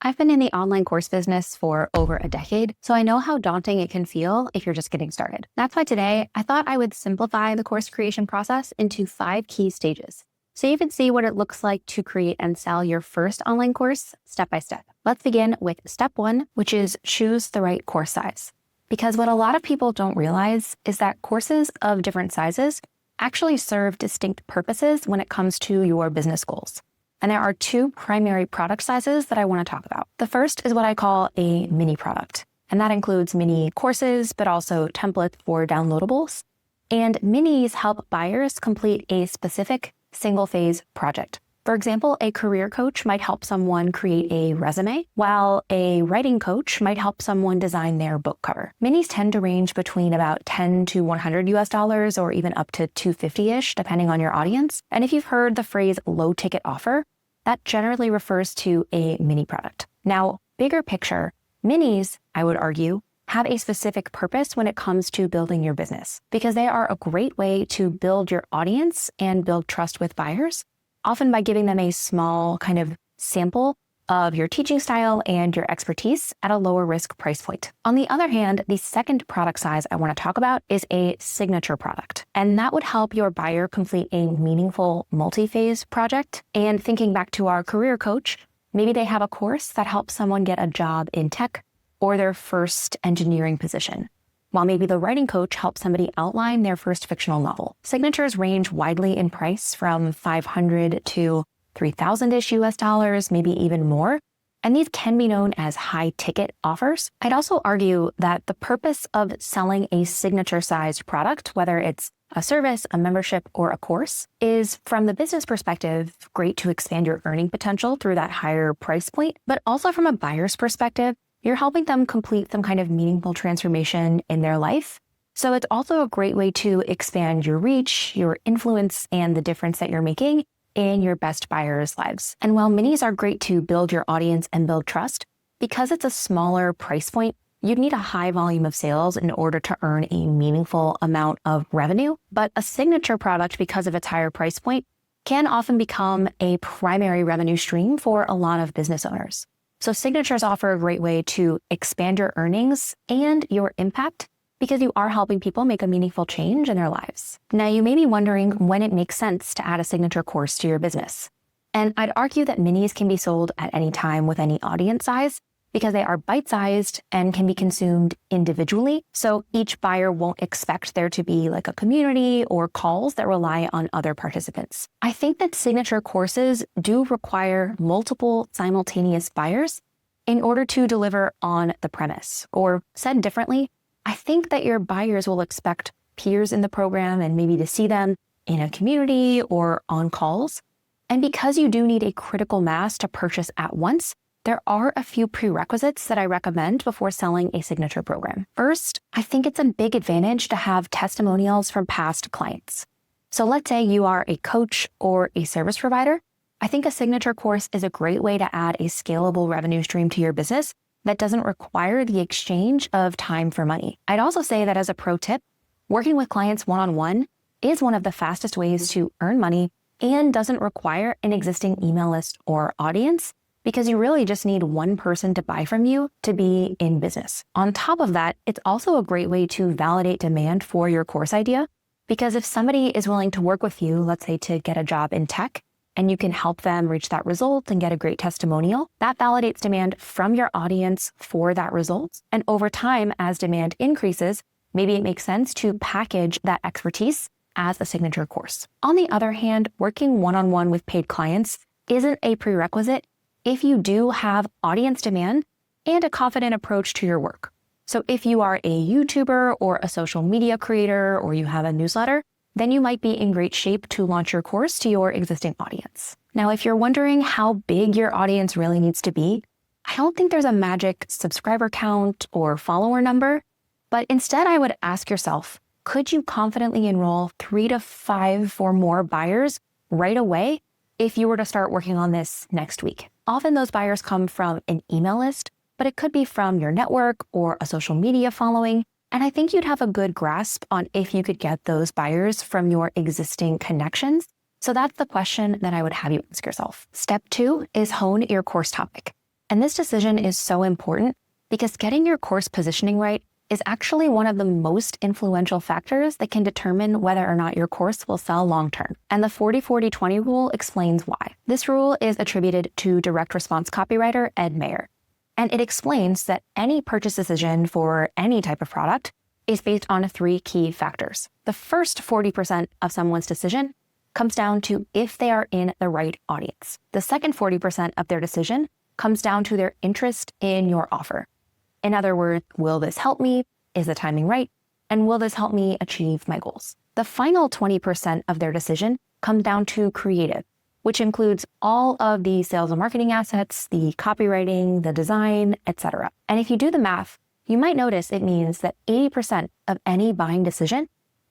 I've been in the online course business for over a decade, so I know how daunting it can feel if you're just getting started. That's why today I thought I would simplify the course creation process into 5 key stages, so you can see what it looks like to create and sell your first online course step by step. Let's begin with step 1, which is choose the right course size. Because what a lot of people don't realize is that courses of different sizes actually serve distinct purposes when it comes to your business goals. And there are 2 primary product sizes that I want to talk about. The first is what I call a mini product, and that includes mini courses, but also templates for downloadables. And minis help buyers complete a specific single phase project. For example, a career coach might help someone create a resume, while a writing coach might help someone design their book cover. Minis tend to range between about $10 to $100 or even up to $250-ish, depending on your audience. And if you've heard the phrase low ticket offer, that generally refers to a mini product. Now, bigger picture, minis, I would argue, have a specific purpose when it comes to building your business, because they are a great way to build your audience and build trust with buyers, often by giving them a small kind of sample of your teaching style and your expertise at a lower risk price point. On the other hand, the second product size I want to talk about is a signature product. And that would help your buyer complete a meaningful multi-phase project. And thinking back to our career coach, maybe they have a course that helps someone get a job in tech or their first engineering position, while maybe the writing coach helps somebody outline their first fictional novel. Signatures range widely in price from $500 to $3,000-ish US, maybe even more. And these can be known as high ticket offers. I'd also argue that the purpose of selling a signature sized product, whether it's a service, a membership, or a course, is from the business perspective, great to expand your earning potential through that higher price point. But also from a buyer's perspective, you're helping them complete some kind of meaningful transformation in their life. So it's also a great way to expand your reach, your influence, and the difference that you're making in your best buyers' lives. And while minis are great to build your audience and build trust, because it's a smaller price point, you'd need a high volume of sales in order to earn a meaningful amount of revenue. But a signature product, because of its higher price point, can often become a primary revenue stream for a lot of business owners. So signatures offer a great way to expand your earnings and your impact because you are helping people make a meaningful change in their lives. Now, you may be wondering when it makes sense to add a signature course to your business. And I'd argue that minis can be sold at any time with any audience size because they are bite-sized and can be consumed individually. So each buyer won't expect there to be like a community or calls that rely on other participants. I think that signature courses do require multiple simultaneous buyers in order to deliver on the premise. Or said differently, I think that your buyers will expect peers in the program and maybe to see them in a community or on calls. And because you do need a critical mass to purchase at once, there are a few prerequisites that I recommend before selling a signature program. First, I think it's a big advantage to have testimonials from past clients. So let's say you are a coach or a service provider. I think a signature course is a great way to add a scalable revenue stream to your business that doesn't require the exchange of time for money. I'd also say that as a pro tip, working with clients one-on-one is one of the fastest ways to earn money and doesn't require an existing email list or audience, because you really just need one person to buy from you to be in business. On top of that, it's also a great way to validate demand for your course idea, because if somebody is willing to work with you, let's say to get a job in tech, and you can help them reach that result and get a great testimonial, that validates demand from your audience for that result. And over time, as demand increases, maybe it makes sense to package that expertise as a signature course. On the other hand, working one-on-one with paid clients isn't a prerequisite if you do have audience demand and a confident approach to your work. So if you are a YouTuber or a social media creator, or you have a newsletter, then you might be in great shape to launch your course to your existing audience. Now, if you're wondering how big your audience really needs to be, I don't think there's a magic subscriber count or follower number, but instead I would ask yourself, could you confidently enroll 3 to 5 or more buyers right away if you were to start working on this next week? Often those buyers come from an email list, but it could be from your network or a social media following. And I think you'd have a good grasp on if you could get those buyers from your existing connections. So that's the question that I would have you ask yourself. Step 2 is hone your course topic. And this decision is so important because getting your course positioning right is actually one of the most influential factors that can determine whether or not your course will sell long-term. And the 40-40-20 rule explains why. This rule is attributed to direct response copywriter Ed Mayer. And it explains that any purchase decision for any type of product is based on 3 key factors. The first 40% of someone's decision comes down to if they are in the right audience. The second 40% of their decision comes down to their interest in your offer. In other words, will this help me? Is the timing right? And will this help me achieve my goals? The final 20% of their decision comes down to creative, which includes all of the sales and marketing assets, the copywriting, the design, etc. And if you do the math, you might notice it means that 80% of any buying decision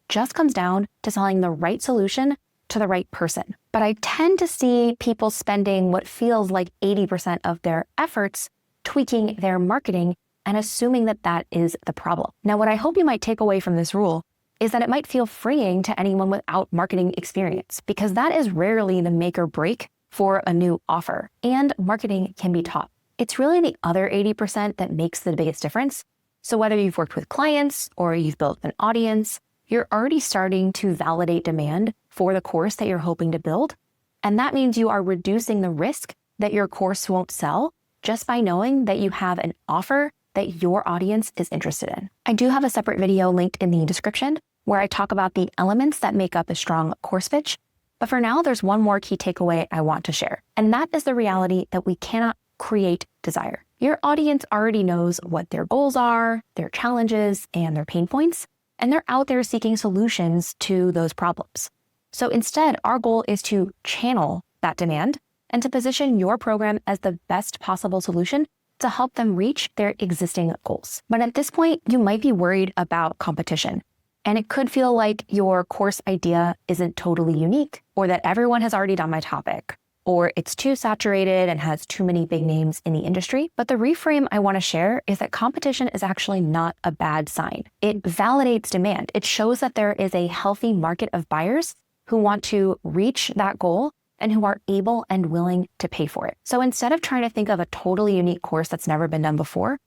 just comes down to selling the right solution to the right person. But I tend to see people spending what feels like 80% of their efforts tweaking their marketing and assuming that that is the problem. Now, what I hope you might take away from this rule is that it might feel freeing to anyone without marketing experience, because that is rarely the make or break for a new offer, and marketing can be taught. It's really the other 80% that makes the biggest difference. So whether you've worked with clients or you've built an audience, you're already starting to validate demand for the course that you're hoping to build. And that means you are reducing the risk that your course won't sell just by knowing that you have an offer that your audience is interested in. I do have a separate video linked in the description where I talk about the elements that make up a strong course pitch. But for now, there's one more key takeaway I want to share. And that is the reality that we cannot create desire. Your audience already knows what their goals are, their challenges, and their pain points, and they're out there seeking solutions to those problems. So instead, our goal is to channel that demand and to position your program as the best possible solution to help them reach their existing goals. But at this point, you might be worried about competition. And it could feel like your course idea isn't totally unique, or that everyone has already done my topic, or it's too saturated and has too many big names in the industry. But the reframe I want to share is that competition is actually not a bad sign. It validates demand. It shows that there is a healthy market of buyers who want to reach that goal and who are able and willing to pay for it. So instead of trying to think of a totally unique course that's never been done before,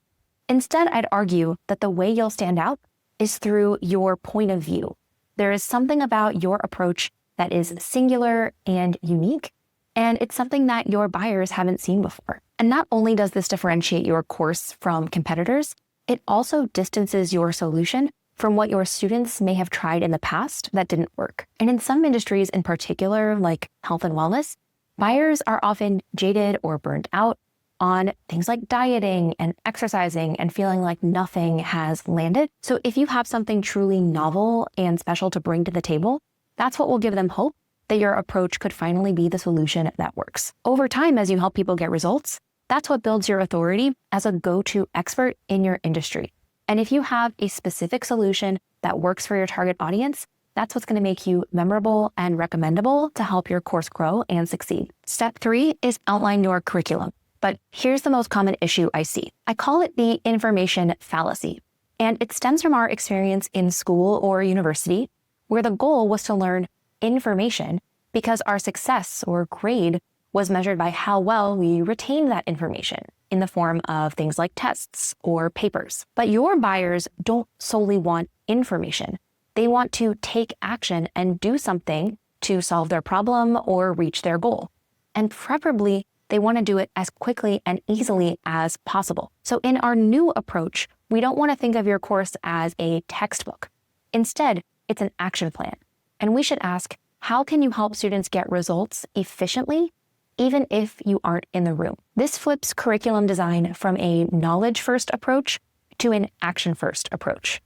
instead I'd argue that the way you'll stand out is through your point of view. There is something about your approach that is singular and unique, and it's something that your buyers haven't seen before. And not only does this differentiate your course from competitors, it also distances your solution from what your students may have tried in the past that didn't work. And in some industries in particular, like health and wellness, buyers are often jaded or burned out on things like dieting and exercising and feeling like nothing has landed. So if you have something truly novel and special to bring to the table, that's what will give them hope that your approach could finally be the solution that works. Over time, as you help people get results, that's what builds your authority as a go-to expert in your industry. And if you have a specific solution that works for your target audience, that's what's going to make you memorable and recommendable to help your course grow and succeed. Step 3 is outline your curriculum. But here's the most common issue I see. I call it the information fallacy. And it stems from our experience in school or university, where the goal was to learn information because our success or grade was measured by how well we retained that information in the form of things like tests or papers. But your buyers don't solely want information. They want to take action and do something to solve their problem or reach their goal. And preferably, they want to do it as quickly and easily as possible. So in our new approach, we don't want to think of your course as a textbook. Instead, it's an action plan. And we should ask, how can you help students get results efficiently, even if you aren't in the room? This flips curriculum design from a knowledge-first approach to an action-first approach.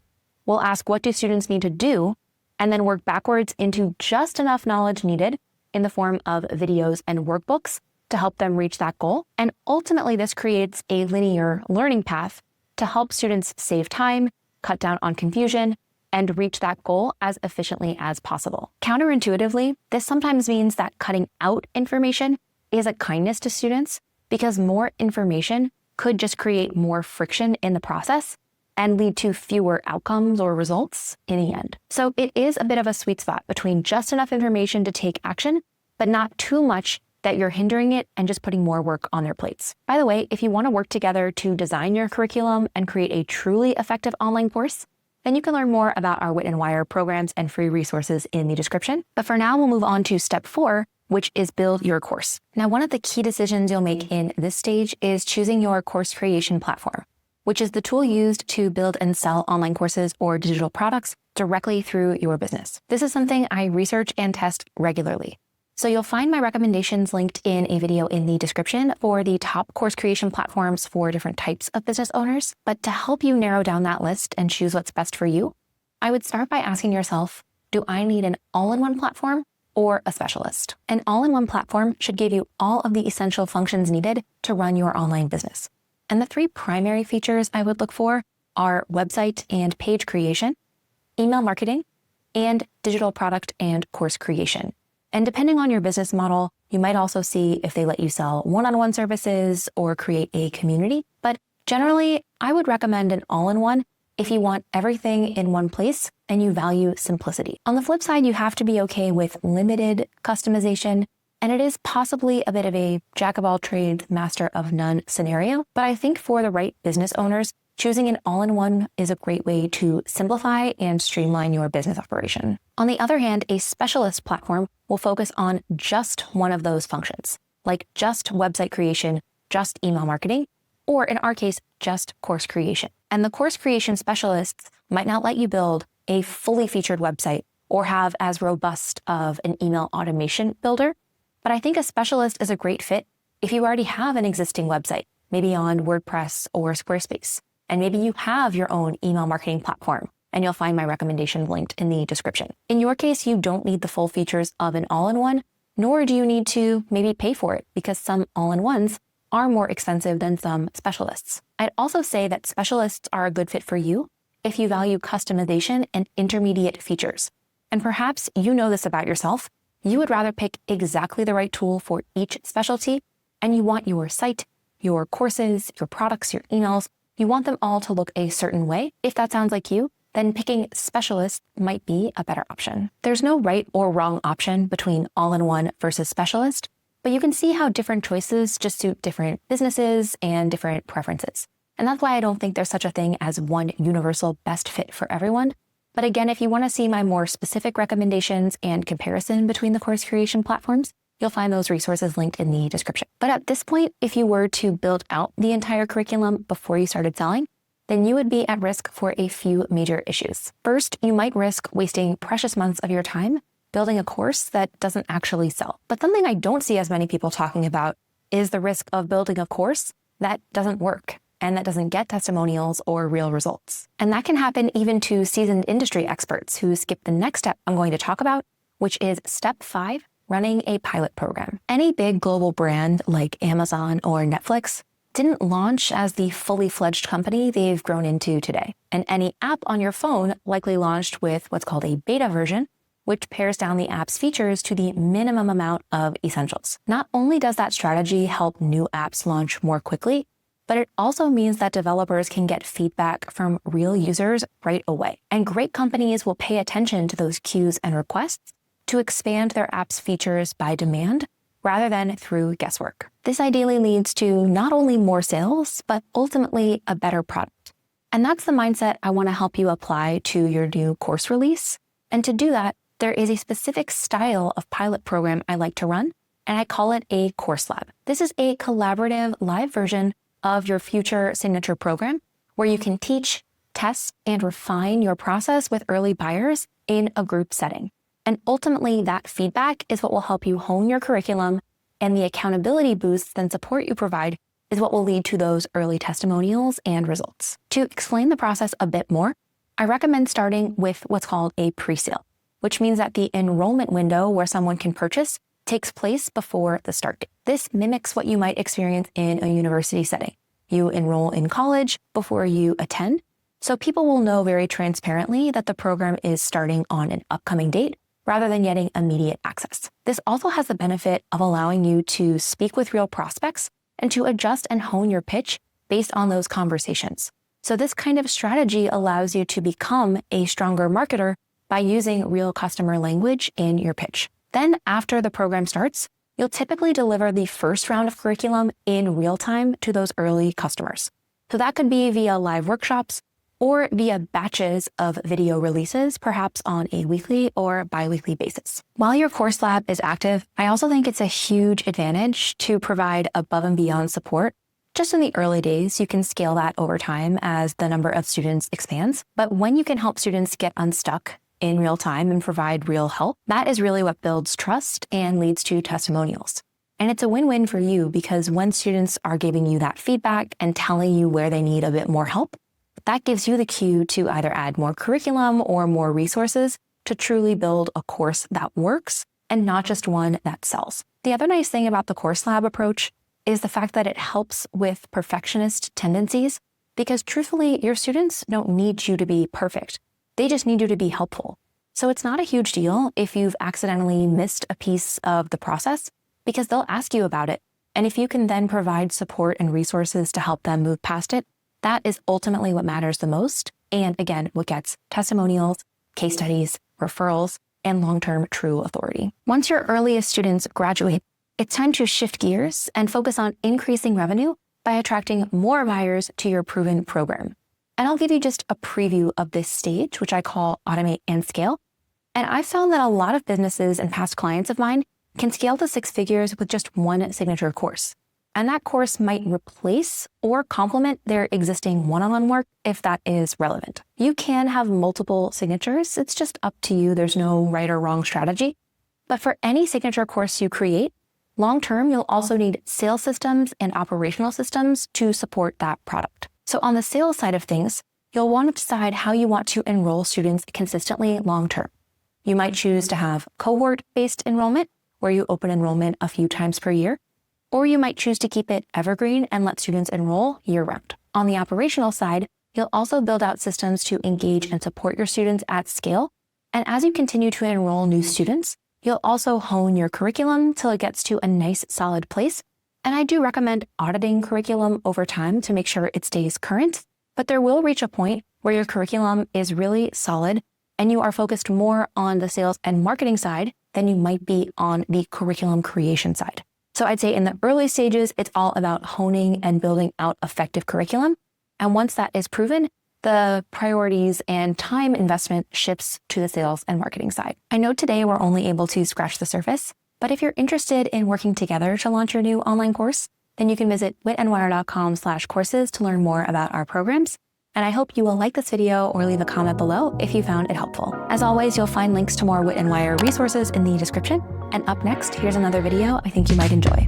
We'll ask, what do students need to do? And then work backwards into just enough knowledge needed in the form of videos and workbooks to help them reach that goal. And ultimately, this creates a linear learning path to help students save time, cut down on confusion, and reach that goal as efficiently as possible. Counterintuitively, this sometimes means that cutting out information is a kindness to students, because more information could just create more friction in the process and lead to fewer outcomes or results in the end. So it is a bit of a sweet spot between just enough information to take action, but not too much that you're hindering it and just putting more work on their plates. By the way, if you want to work together to design your curriculum and create a truly effective online course, then you can learn more about our Wit and Wire programs and free resources in the description. But for now, we'll move on to step 4, which is build your course. Now, one of the key decisions you'll make in this stage is choosing your course creation platform, which is the tool used to build and sell online courses or digital products directly through your business. This is something I research and test regularly. So you'll find my recommendations linked in a video in the description for the top course creation platforms for different types of business owners. But to help you narrow down that list and choose what's best for you, I would start by asking yourself, do I need an all-in-one platform or a specialist? An all-in-one platform should give you all of the essential functions needed to run your online business. And the 3 primary features I would look for are website and page creation, email marketing, and digital product and course creation. And depending on your business model, you might also see if they let you sell one-on-one services or create a community. But generally, I would recommend an all-in-one if you want everything in one place and you value simplicity. On the flip side, you have to be okay with limited customization, and it is possibly a bit of a jack of all trades, master of none scenario. But I think for the right business owners, choosing an all-in-one is a great way to simplify and streamline your business operation. On the other hand, a specialist platform will focus on just one of those functions, like just website creation, just email marketing, or in our case, just course creation. And the course creation specialists might not let you build a fully featured website or have as robust of an email automation builder. But I think a specialist is a great fit if you already have an existing website, maybe on WordPress or Squarespace. And maybe you have your own email marketing platform, and you'll find my recommendation linked in the description. In your case, you don't need the full features of an all-in-one, nor do you need to maybe pay for it because some all-in-ones are more expensive than some specialists. I'd also say that specialists are a good fit for you if you value customization and intermediate features. And perhaps you know this about yourself. You would rather pick exactly the right tool for each specialty, and you want your site, your courses, your products, your emails, you want them all to look a certain way. If that sounds like you, then picking specialist might be a better option. There's no right or wrong option between all-in-one versus specialist, but you can see how different choices just suit different businesses and different preferences. And that's why I don't think there's such a thing as one universal best fit for everyone. But again, if you want to see my more specific recommendations and comparison between the course creation platforms, you'll find those resources linked in the description. But at this point, if you were to build out the entire curriculum before you started selling, then you would be at risk for a few major issues. First, you might risk wasting precious months of your time building a course that doesn't actually sell. But something I don't see as many people talking about is the risk of building a course that doesn't work and that doesn't get testimonials or real results. And that can happen even to seasoned industry experts who skip the next step I'm going to talk about, which is step 5, running a pilot program. Any big global brand like Amazon or Netflix didn't launch as the fully fledged company they've grown into today. And any app on your phone likely launched with what's called a beta version, which pares down the app's features to the minimum amount of essentials. Not only does that strategy help new apps launch more quickly, but it also means that developers can get feedback from real users right away. And great companies will pay attention to those cues and requests to expand their app's features by demand rather than through guesswork. This ideally leads to not only more sales, but ultimately a better product. And that's the mindset I want to help you apply to your new course release. And to do that, there is a specific style of pilot program I like to run, and I call it a course lab. This is a collaborative live version of your future signature program where you can teach, test, and refine your process with early buyers in a group setting. And ultimately, that feedback is what will help you hone your curriculum, and the accountability boosts and support you provide is what will lead to those early testimonials and results. To explain the process a bit more, I recommend starting with what's called a pre-sale, which means that the enrollment window where someone can purchase takes place before the start date. This mimics what you might experience in a university setting. You enroll in college before you attend, so people will know very transparently that the program is starting on an upcoming date rather than getting immediate access. This also has the benefit of allowing you to speak with real prospects and to adjust and hone your pitch based on those conversations. So this kind of strategy allows you to become a stronger marketer by using real customer language in your pitch. Then after the program starts, you'll typically deliver the first round of curriculum in real time to those early customers. So that could be via live workshops or via batches of video releases, perhaps on a weekly or bi-weekly basis. While your course lab is active, I also think it's a huge advantage to provide above and beyond support. Just in the early days, you can scale that over time as the number of students expands. But when you can help students get unstuck in real time and provide real help, that is really what builds trust and leads to testimonials. And it's a win-win for you because when students are giving you that feedback and telling you where they need a bit more help, that gives you the cue to either add more curriculum or more resources to truly build a course that works and not just one that sells. The other nice thing about the course lab approach is the fact that it helps with perfectionist tendencies because truthfully, your students don't need you to be perfect. They just need you to be helpful. So it's not a huge deal if you've accidentally missed a piece of the process because they'll ask you about it. And if you can then provide support and resources to help them move past it, that is ultimately what matters the most. And again, what gets testimonials, case studies, referrals, and long-term true authority. Once your earliest students graduate, it's time to shift gears and focus on increasing revenue by attracting more buyers to your proven program. And I'll give you just a preview of this stage, which I call automate and scale. And I found that a lot of businesses and past clients of mine can scale to 6 figures with just one signature course. And that course might replace or complement their existing one-on-one work if that is relevant. You can have multiple signatures. It's just up to you. There's no right or wrong strategy. But for any signature course you create, long-term, you'll also need sales systems and operational systems to support that product. So on the sales side of things, you'll want to decide how you want to enroll students consistently long-term. You might choose to have cohort-based enrollment, where you open enrollment a few times per year, or you might choose to keep it evergreen and let students enroll year-round. On the operational side, you'll also build out systems to engage and support your students at scale. And as you continue to enroll new students, you'll also hone your curriculum till it gets to a nice, solid place. And I do recommend auditing curriculum over time to make sure it stays current, but there will reach a point where your curriculum is really solid and you are focused more on the sales and marketing side than you might be on the curriculum creation side. So I'd say in the early stages, it's all about honing and building out effective curriculum. And once that is proven, the priorities and time investment shifts to the sales and marketing side. I know today we're only able to scratch the surface, but if you're interested in working together to launch your new online course, then you can visit witandwire.com/courses to learn more about our programs. And I hope you will like this video or leave a comment below if you found it helpful. As always, you'll find links to more Wit and Wire resources in the description. And up next, here's another video I think you might enjoy.